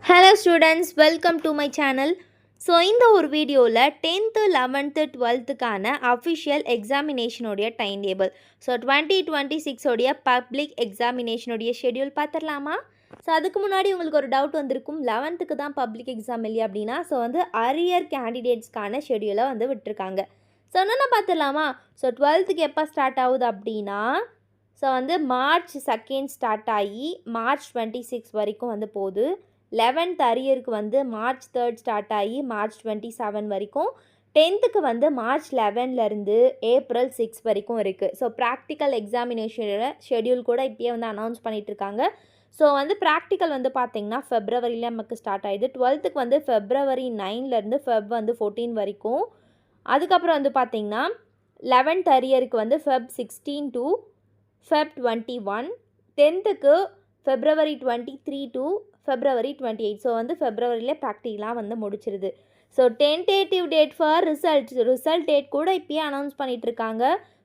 Hello students, welcome to my channel. So இந்த ஒரு வீடியோவில் 10th 11th 12th அஃபிஷியல் எக்ஸாமினேஷனுடைய டைம் டேபிள் ஸோ 2026 பப்ளிக் எக்ஸாமினேஷனுடைய ஷெடியூல் பார்த்துடலாமா? ஸோ அதுக்கு முன்னாடி உங்களுக்கு ஒரு டவுட் வந்திருக்கும், 11th தான் பப்ளிக் எக்ஸாம் இல்லையா அப்படின்னா. ஸோ அரியர் கேண்டிடேட்ஸ்க்கான ஷெடியூலை விட்டுருக்காங்க. ஸோ என்னென்ன பார்த்துடலாமா? ஸோ 12th எப்போ ஸ்டார்ட் ஆகுது அப்படின்னா, ஸோ மார்ச் 2 ஸ்டார்ட் ஆகி மார்ச் 26 வரைக்கும் போகுது. 11th அரியருக்கு மார்ச் 3 ஸ்டார்ட் ஆகி மார்ச் 27 வரைக்கும். 10th மார்ச் 11லேருந்து ஏப்ரல் 6 வரைக்கும் இருக்குது. ஸோ ப்ராக்டிக்கல் எக்ஸாமினேஷனோட ஷெடியூல் கூட இப்போயே அனௌன்ஸ் பண்ணிகிட்ருக்காங்க. ஸோ ப்ராக்டிக்கல் பார்த்திங்கன்னா ஃபெப்ரவரியில் நமக்கு ஸ்டார்ட் ஆகிடுது. 12th ஃபெப்ரவரி 9லேருந்து ஃபெப் 14 வரைக்கும். அதுக்கப்புறம் பார்த்திங்கன்னா 11th அரியருக்கு Feb 16 to Feb 21. 10th February 23 to February 28. So ஃபெப்ரவரியிலே ப்ராக்டிக்கலாக முடிச்சிருது. So tentative date for result date கூட இப்போயே அனௌன்ஸ் பண்ணிகிட்ருக்காங்க.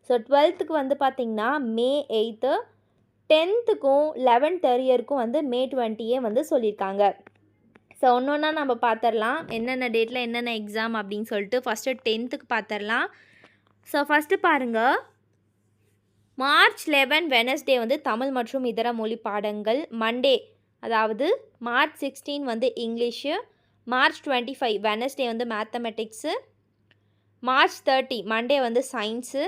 ஸோ 12th பார்த்திங்கன்னா மே 8, 10th-க்கும் 11th அரியருக்கும் மே 20 சொல்லியிருக்காங்க. ஸோ ஒன்று ஒன்றா நம்ம பார்த்துடலாம், என்னென்ன டேட்டில் என்னென்ன எக்ஸாம் அப்படின்னு சொல்லிட்டு. ஃபஸ்ட்டு 10th பார்த்துடலாம். ஸோ ஃபஸ்ட்டு பாருங்கள், மார்ச் 11 வெனஸ்டே தமிழ் மற்றும் இதர மொழி பாடங்கள். மண்டே அதாவது March 16 English. March 25 Wednesday mathematics. March 30 Monday science.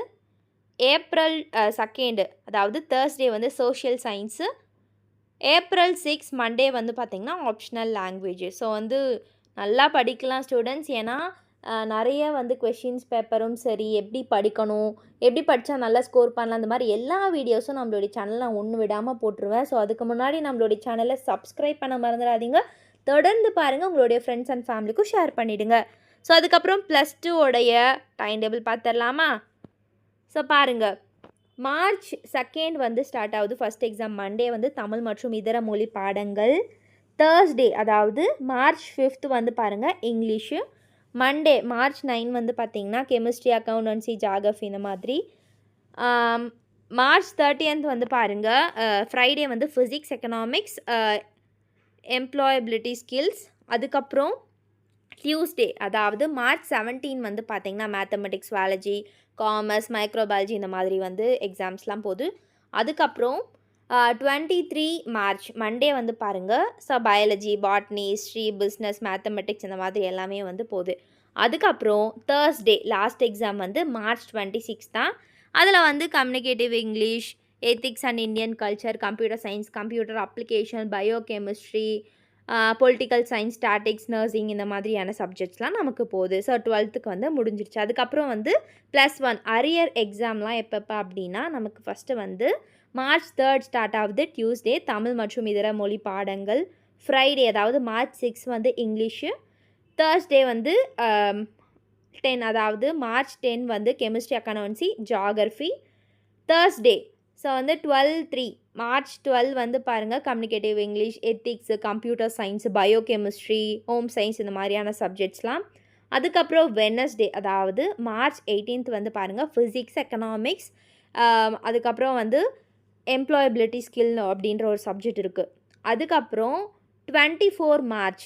April 2 அதாவது Thursday social science. April 6 Monday பார்த்திங்கன்னா ஆப்ஷனல் லாங்குவேஜ். ஸோ நல்லா படிக்கலாம் ஸ்டூடெண்ட்ஸ், ஏன்னா நிறைய கொஷின்ஸ் பேப்பரும் சரி, எப்படி படிக்கணும், எப்படி படித்தா நல்லா ஸ்கோர் பண்ணலாம், அந்த மாதிரி எல்லா வீடியோஸும் நம்மளுடைய சேனலில் நான் ஒன்று விடாமல் போட்டுருவேன். ஸோ அதுக்கு முன்னாடி நம்மளுடைய சேனலை சப்ஸ்கிரைப் பண்ண மறந்துடாதீங்க. தொடர்ந்து பாருங்கள், உங்களுடைய ஃப்ரெண்ட்ஸ் அண்ட் ஃபேமிலிக்கும் ஷேர் பண்ணிவிடுங்க. ஸோ அதுக்கப்புறம் +2 உடைய டைம் டேபிள் பார்த்துடலாமா? ஸோ பாருங்கள், மார்ச் 2 ஸ்டார்ட் ஆகுது. ஃபஸ்ட் எக்ஸாம் மண்டே தமிழ் மற்றும் இதர மொழி பாடங்கள். தேர்ஸ்டே அதாவது மார்ச் 5 பாருங்கள் இங்கிலீஷு. மண்டே மார்ச் 9 பார்த்திங்கன்னா கெமிஸ்ட்ரி, அக்கௌண்டன்சி, ஜாகிரஃபி இந்த மாதிரி. மார்ச் 30 பாருங்கள் Friday physics, economics, employability skills. அதுக்கப்புறம் டியூஸ்டே அதாவது மார்ச் 17 பார்த்திங்கன்னா மேத்தமெட்டிக்ஸ், சுவாலஜி, காமர்ஸ், மைக்ரோபாலஜி இந்த மாதிரி எக்ஸாம்ஸ்லாம் போகுது. அதுக்கப்புறம் 23 மார்ச் மண்டே பாருங்கள் so biology, botany, history, business, mathematics இந்த மாதிரி எல்லாமே போகுது. அதுக்கப்புறம் தேர்ஸ்டே லாஸ்ட் எக்ஸாம் மார்ச் 26 தான். அதில் communicative English, ethics and Indian culture, computer science, computer application, bio chemistry, political science, statics, nursing இந்த மாதிரியான சப்ஜெக்ட்ஸ்லாம் நமக்கு போகுது. ஸோ 12th முடிஞ்சிருச்சு. அதுக்கப்புறம் +1 அரியர் எக்ஸாம்லாம் எப்பப்போ அப்படின்னா, நமக்கு ஃபஸ்ட்டு மார்ச் 3 ஸ்டார்ட் ஆகுது டியூஸ்டே, தமிழ் மற்றும் இதர மொழி பாடங்கள். ஃப்ரைடே அதாவது மார்ச் 6 இங்கிலீஷு. தேர்ஸ்டே 10 அதாவது March 10 chemistry, accountancy, geography. Thursday so 12/3 March 12 பாருங்கள் communicative English, ethics, computer science, bio chemistry, home science இந்த மாதிரியான சப்ஜெக்ட்ஸ்லாம். அதுக்கப்புறம் வெனஸ்டே அதாவது மார்ச் 18 பாருங்கள் ஃபிசிக்ஸ், எக்கனாமிக்ஸ், அதுக்கப்புறம் எம்ப்ளாயபிலிட்டி ஸ்கில் அப்படின்ற ஒரு சப்ஜெக்ட் இருக்குது. அதுக்கப்புறம் 24 மார்ச்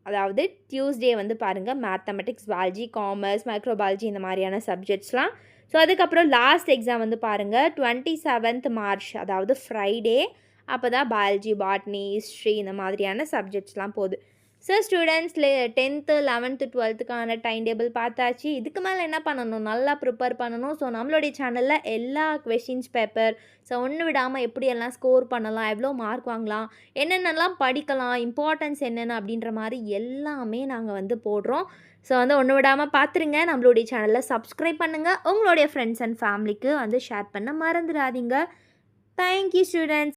அதாவது டியூஸ்டே பாருங்கள் மேத்தமெட்டிக்ஸ், சுவாலஜி, காமர்ஸ், மைக்ரோபாலஜி இந்த மாதிரியான சப்ஜெக்ட்ஸ்லாம். ஸோ அதுக்கப்புறம் லாஸ்ட் எக்ஸாம் பாருங்கள் 27 மார்ச் அதாவது ஃப்ரைடே. அப்போ தான் பயாலஜி, பாட்னி, ஹிஸ்ட்ரி இந்த மாதிரியான சப்ஜெக்ட்ஸ்லாம் போகுது. So students 10th 11th 12th time table பார்த்தாச்சு. இதுக்கு மேலே என்ன பண்ணணும், நல்லா ப்ரிப்பேர் பண்ணணும். ஸோ நம்மளுடைய சேனலில் எல்லா கொஷின்ஸ் பேப்பர், ஸோ ஒன்று விடாமல் எப்படியெல்லாம் ஸ்கோர் பண்ணலாம், எவ்வளோ மார்க் வாங்கலாம், என்னென்னலாம் படிக்கலாம், இம்பார்ட்டன்ஸ் என்னென்ன அப்படின்ற மாதிரி எல்லாமே நாங்கள் போடுறோம். ஸோ ஒன்று விடாமல் பார்த்துருங்க. நம்மளுடைய சேனலில் சப்ஸ்கிரைப் பண்ணுங்கள். உங்களுடைய ஃப்ரெண்ட்ஸ் அண்ட் ஃபேமிலிக்கு ஷேர் பண்ண மறந்துடாதீங்க. Thank you students.